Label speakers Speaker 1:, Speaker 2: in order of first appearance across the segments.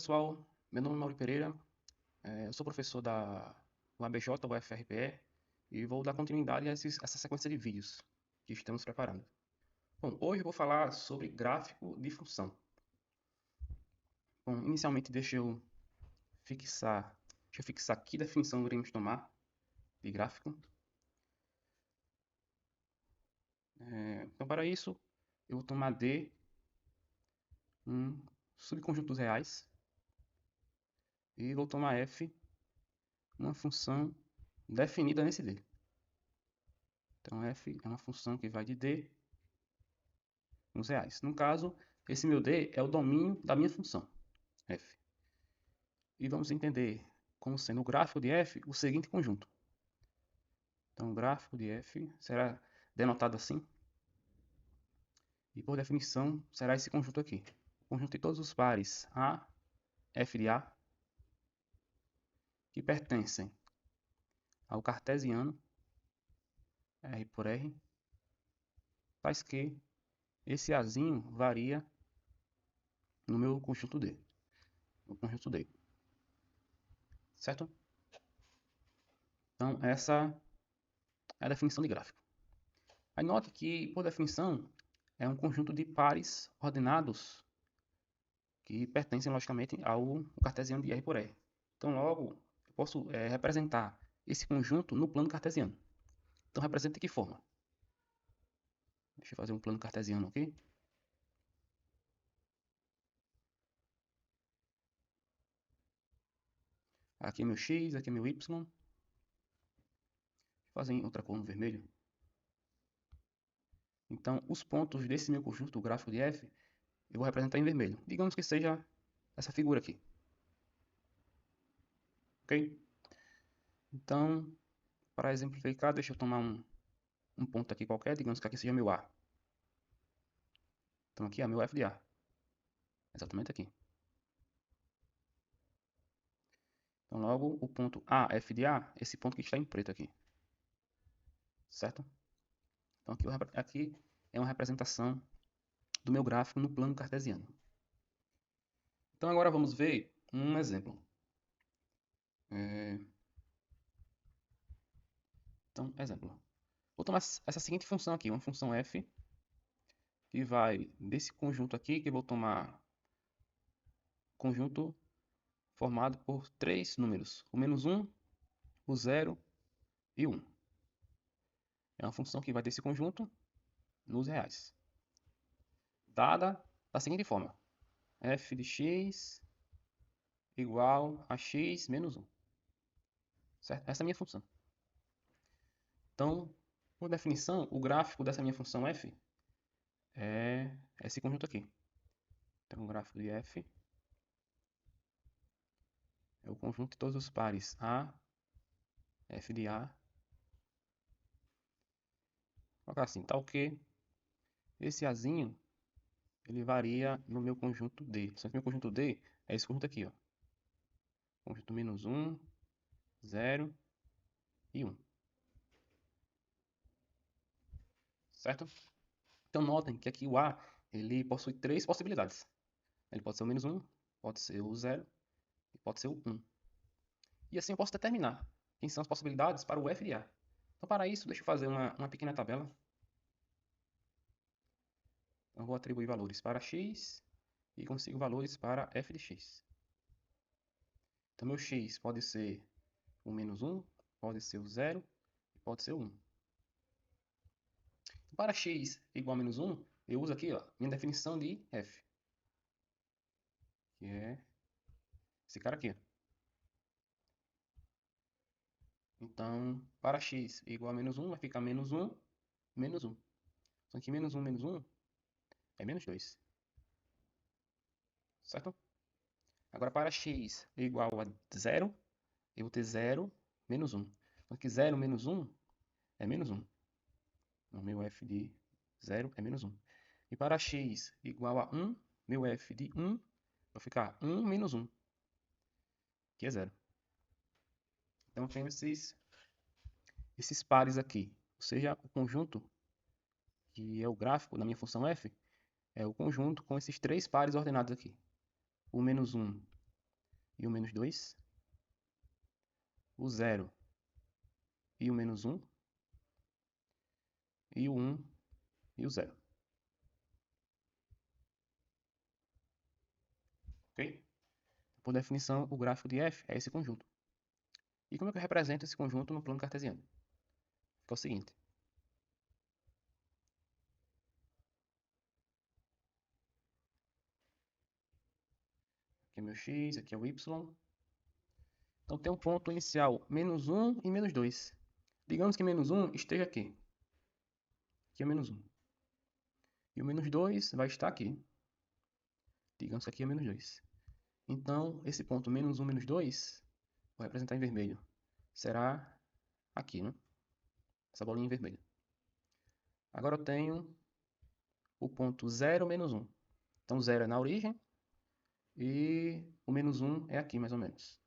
Speaker 1: pessoal, meu nome é Mauro Pereira, eu sou professor da UABJ, UFRPE, e vou dar continuidade a essa sequência de vídeos que estamos preparando. Bom, hoje eu vou falar sobre gráfico de função. Bom, inicialmente deixa eu fixar que definição iremos tomar de gráfico. Então para isso, eu vou tomar D um subconjunto dos reais e vou tomar F uma função definida nesse D. Então f é uma função que vai de D nos reais. No caso, esse meu D é o domínio da minha função, f. E vamos entender como sendo o gráfico de f o seguinte conjunto. Então, o gráfico de f será denotado assim. E por definição, será esse conjunto aqui. O conjunto de todos os pares A, f de A, que pertencem ao cartesiano, R por R, faz que esse Azinho varia no meu conjunto D. No conjunto D. Certo? Então, essa é a definição de gráfico. Aí note que, por definição, é um conjunto de pares ordenados que pertencem, logicamente, ao cartesiano de R por R. Então, logo, eu posso representar esse conjunto no plano cartesiano. Então, representa de que forma? Deixa eu fazer um plano cartesiano aqui. Aqui é meu x, aqui é meu y. Deixa eu fazer em outra cor no vermelho. Então, os pontos desse meu conjunto, o gráfico de f, eu vou representar em vermelho. Digamos que seja essa figura aqui. Ok? Então, para exemplificar, deixa eu tomar um ponto aqui qualquer, digamos que aqui seja meu A. Então aqui é meu f de A. Exatamente aqui. Então logo o ponto A, f de A, esse ponto que está em preto aqui. Certo? Então aqui é uma representação do meu gráfico no plano cartesiano. Então agora vamos ver um exemplo. Então, exemplo. Vou tomar essa seguinte função aqui, uma função f, que vai desse conjunto aqui, que eu vou tomar conjunto formado por três números, o menos 1, o 0 e 1. É uma função que vai desse conjunto nos reais. Dada da seguinte forma: f de x igual a x menos 1. Certo? Essa é a minha função. Então, por definição, o gráfico dessa minha função f é esse conjunto aqui. Então, o gráfico de f é o conjunto de todos os pares A, f de A. Vou colocar assim, tal que esse Azinho ele varia no meu conjunto D. Só que meu conjunto D é esse conjunto aqui, ó. Conjunto menos 1, 0 e 1. Certo? Então notem que aqui o A ele possui três possibilidades. Ele pode ser o menos 1, pode ser o 0 e pode ser o 1. E assim eu posso determinar quem são as possibilidades para o f de A. Então para isso, deixa eu fazer uma pequena tabela. Então vou atribuir valores para x e consigo valores para f de x. Então meu x pode ser o menos 1, pode ser o 0 e pode ser o 1. Para x igual a menos 1, eu uso aqui ó, minha definição de f, que é esse cara aqui. Então, para x igual a menos 1, vai ficar menos 1, menos 1. Então aqui menos 1 é menos 2. Certo? Agora, para x igual a 0, eu vou ter 0, menos 1. Então aqui 0 menos 1 é menos 1. Então, meu f de 0 é menos 1. E para x igual a 1, meu f de 1 vai ficar 1 menos 1, que é 0. Então, tenho esses pares aqui. Ou seja, o conjunto, que é o gráfico da minha função f, é o conjunto com esses três pares ordenados aqui. O menos 1 e o menos 2, o 0 e o menos 1, e o 1 e o 0. Ok? Por definição, o gráfico de f é esse conjunto. E como é que eu represento esse conjunto no plano cartesiano? Fica o seguinte. Aqui é meu x, aqui é o y. Então tem um ponto inicial menos 1 e menos 2. Digamos que menos 1 esteja aqui. Aqui é menos 1. E o menos 2 vai estar aqui. Digamos que aqui é menos 2. Então, esse ponto menos 1, menos 2, vou representar em vermelho. Será aqui, né? Essa bolinha em vermelho. Agora eu tenho o ponto 0, menos 1. Então, 0 é na origem e o menos 1 é aqui, mais ou menos.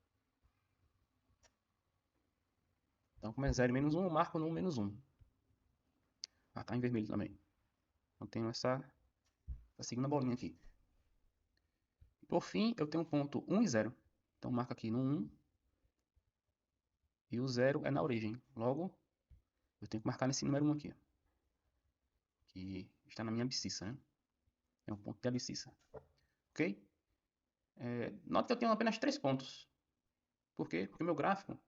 Speaker 1: Então, como é 0 e menos 1, eu marco no menos 1. Ah, tá em vermelho também. Então, tenho essa segunda bolinha aqui. Por fim, eu tenho um ponto 1 e 0. Então, marco aqui no 1. E o 0 é na origem. Logo, eu tenho que marcar nesse número 1 aqui. Que está na minha abscissa, né? É um ponto de abscissa. Ok? Note que eu tenho apenas 3 pontos. Por quê? Porque o meu gráfico,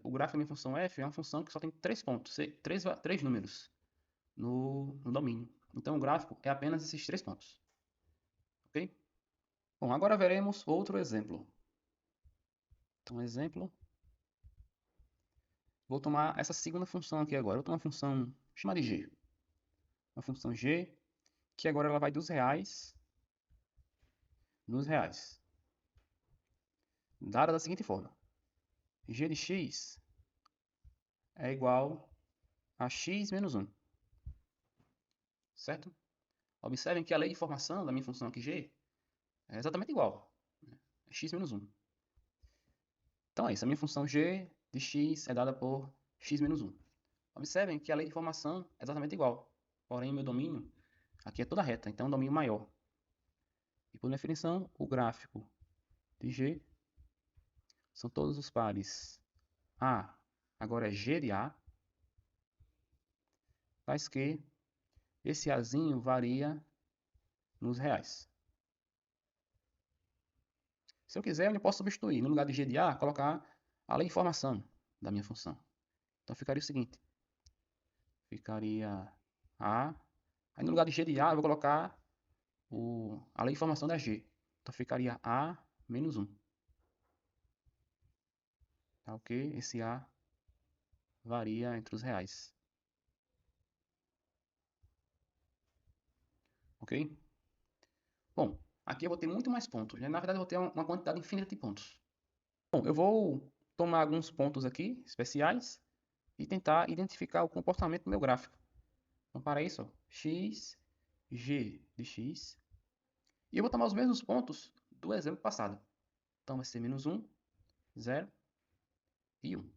Speaker 1: o gráfico da minha função f é uma função que só tem 3 pontos, 3 números no domínio. Então, o gráfico é apenas esses 3 pontos. Ok? Bom, agora veremos outro exemplo. Então, exemplo. Vou tomar essa segunda função aqui agora. Vou tomar uma função chamada de g. Uma função g, que agora ela vai dos reais nos reais. Dada da seguinte forma. G de x é igual a x menos 1. Certo? Observem que a lei de formação da minha função aqui g é exatamente igual. É x menos 1. Então é isso. A minha função g de x é dada por x menos 1. Observem que a lei de formação é exatamente igual. Porém, o meu domínio aqui é toda reta, então é um domínio maior. E por definição, o gráfico de g são todos os pares A, agora é G de A, faz que esse Azinho varia nos reais. Se eu quiser, eu posso substituir. No lugar de G de A, colocar a lei de formação da minha função. Então ficaria o seguinte. Ficaria A. Aí no lugar de G de A, eu vou colocar a lei de formação da G. Então ficaria A menos 1. Tá ok? Esse A varia entre os reais. Ok? Bom, aqui eu vou ter muito mais pontos. Né? Na verdade, eu vou ter uma quantidade infinita de pontos. Bom, eu vou tomar alguns pontos aqui, especiais, e tentar identificar o comportamento do meu gráfico. Então, para isso, ó, x, g de x. E eu vou tomar os mesmos pontos do exemplo passado. Então, vai ser menos 1, 0 e 1.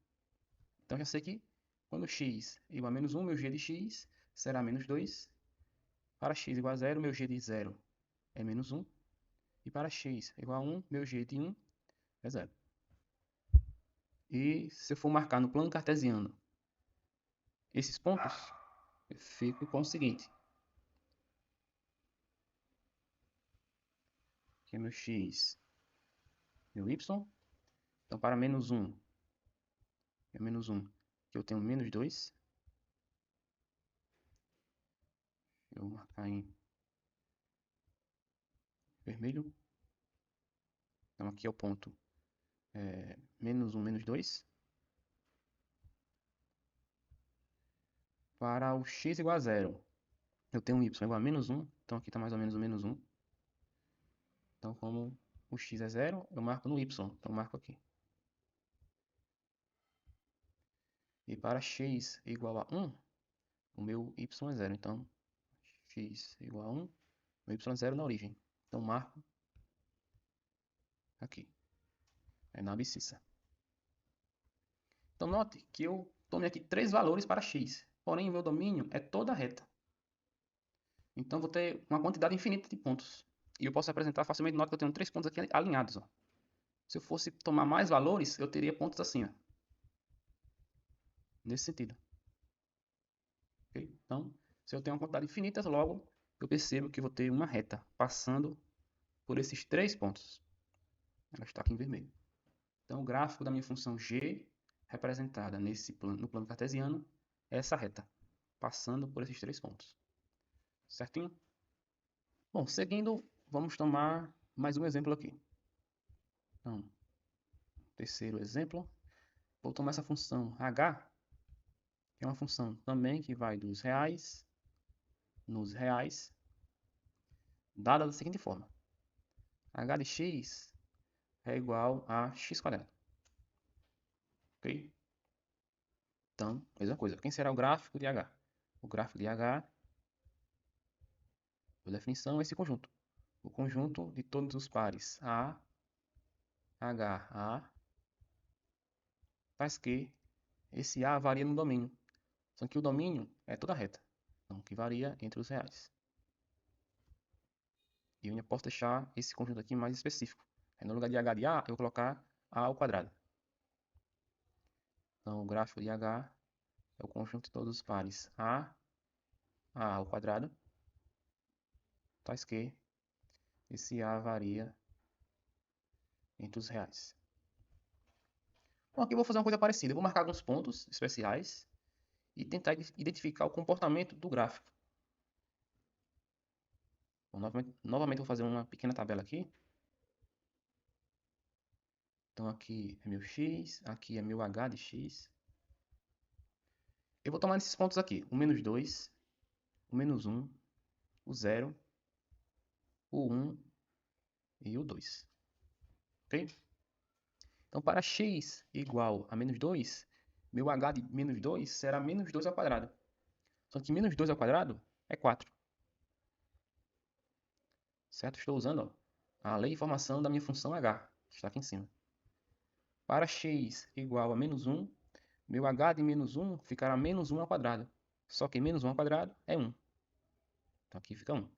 Speaker 1: Então, já sei que quando x igual a menos 1, meu g de x será menos 2. Para x igual a 0, meu g de 0 é menos 1. E para x igual a 1, meu g de 1 é 0. E se eu for marcar no plano cartesiano esses pontos, eu fico com o seguinte. Aqui é meu x, meu y. Então, para menos 1, é menos 1, que eu tenho menos 2. Eu vou marcar em vermelho. Então, aqui é o ponto menos 1, menos 2. Para o x igual a 0, eu tenho y igual a menos 1. Então, aqui está mais ou menos o menos 1. Então, como o x é 0, eu marco no y. Então, eu marco aqui. E para x igual a 1, o meu y é 0. Então, x igual a 1, meu y é 0 na origem. Então, marco aqui. É na abscissa. Então, note que eu tomei aqui 3 valores para x. Porém, o meu domínio é toda reta. Então, vou ter uma quantidade infinita de pontos. E eu posso representar facilmente. Note que eu tenho 3 pontos aqui alinhados. Ó. Se eu fosse tomar mais valores, eu teria pontos assim, ó, nesse sentido. Okay? Então, se eu tenho uma quantidade infinita, logo eu percebo que vou ter uma reta passando por esses 3 pontos. Ela está aqui em vermelho. Então, o gráfico da minha função g, representada no plano cartesiano, é essa reta, passando por esses 3 pontos. Certinho? Bom, seguindo, vamos tomar mais um exemplo aqui. Então, terceiro exemplo, vou tomar essa função h, que é uma função também que vai dos reais nos reais, dada da seguinte forma: h de x é igual a x quadrado. Ok? Então, mesma coisa. Quem será o gráfico de h? O gráfico de h, por definição, é esse conjunto. O conjunto de todos os pares A, H, A, faz que esse A varia no domínio. Só que o domínio é toda reta. Então, que varia entre os reais. E eu ainda posso deixar esse conjunto aqui mais específico. Aí, no lugar de h de A, eu vou colocar A ao quadrado. Então, o gráfico de h é o conjunto de todos os pares A ao quadrado, faz que esse A varia entre os reais. Bom, aqui eu vou fazer uma coisa parecida. Eu vou marcar alguns pontos especiais e tentar identificar o comportamento do gráfico. Bom, novamente vou fazer uma pequena tabela aqui. Então aqui é meu x, aqui é meu h de x. Eu vou tomar esses pontos aqui, o menos 2, o menos 1, o 0, o 1 e o 2. Ok? Então para x igual a menos 2, meu h de menos 2 será menos 2 ao quadrado. Só que menos 2 ao quadrado é 4. Certo? Estou usando a lei de formação da minha função h, que está aqui em cima. Para x igual a menos 1, meu h de menos 1 ficará menos 1 ao quadrado. Só que menos 1 ao quadrado é 1. Então aqui fica 1.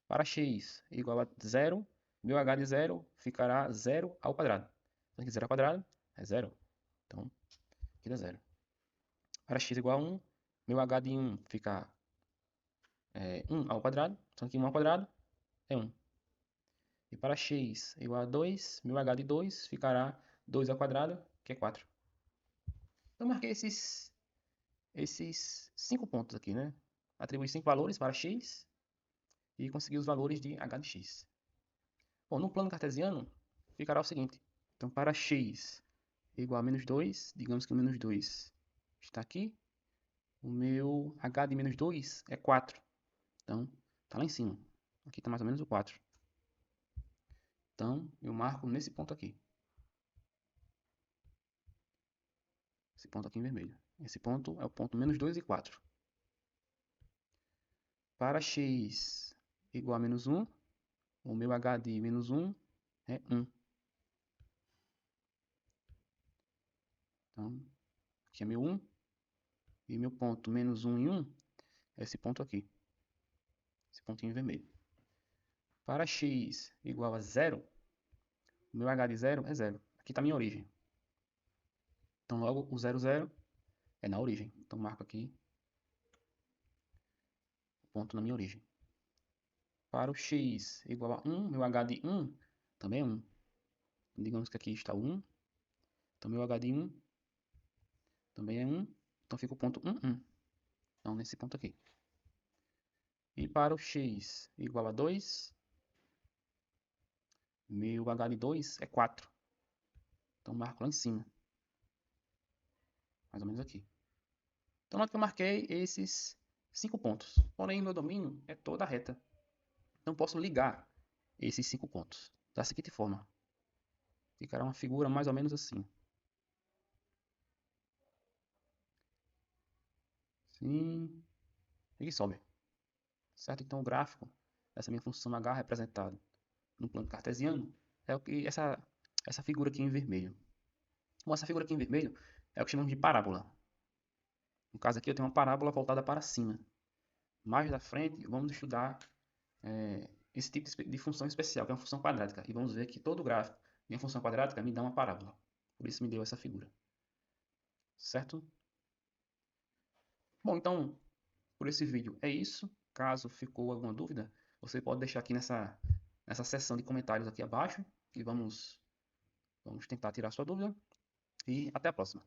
Speaker 1: Para x igual a 0, meu h de 0 ficará 0 ao quadrado. Então aqui 0 ao quadrado é 0. Então aqui dá 0. Para x igual a 1, meu h de 1 fica 1 ao quadrado. Então aqui 1 ao quadrado é 1. E para x igual a 2, meu h de 2 ficará 2 ao quadrado, que é 4. Então eu marquei esses 5 pontos aqui, né? Atribuí 5 valores para x e consegui os valores de h de x. Bom, no plano cartesiano ficará o seguinte. Então, para x igual a menos 2, digamos que o menos 2 está aqui. O meu h de menos 2 é 4. Então, está lá em cima. Aqui está mais ou menos o 4. Então, eu marco nesse ponto aqui. Esse ponto aqui em vermelho. Esse ponto é o ponto menos 2 e 4. Para x igual a menos 1, o meu h de menos 1 é 1. Então, aqui é meu 1. E meu ponto menos 1 e 1 é esse ponto aqui. Esse pontinho vermelho. Para x igual a 0, o meu h de 0 é 0. Aqui está a minha origem. Então, logo, o 0, 0 é na origem. Então, marco aqui o ponto na minha origem. Para o x igual a 1, meu h de 1 também é 1. Digamos que aqui está o 1. Então, meu h de 1 também é 1. Então, fica o ponto 1, 1. Então, nesse ponto aqui. E para o x igual a 2, meu h de 2 é 4. Então, marco lá em cima. Mais ou menos aqui. Então, nota que eu marquei esses 5 pontos. Porém, meu domínio é toda a reta. Então, posso ligar esses 5 pontos da seguinte forma. Ficará uma figura mais ou menos assim. Sim. E sobe. Certo? Então, o gráfico dessa minha função h representado no plano cartesiano é o que essa figura aqui em vermelho. Bom, essa figura aqui em vermelho é o que chamamos de parábola. No caso aqui, eu tenho uma parábola voltada para cima. Mais da frente, vamos estudar esse tipo de função especial, que é uma função quadrática. E vamos ver que todo gráfico minha função quadrática me dá uma parábola. Por isso me deu essa figura. Certo? Bom, então, por esse vídeo é isso. Caso ficou alguma dúvida, você pode deixar aqui nessa seção de comentários aqui abaixo. E vamos tentar tirar sua dúvida. E até a próxima.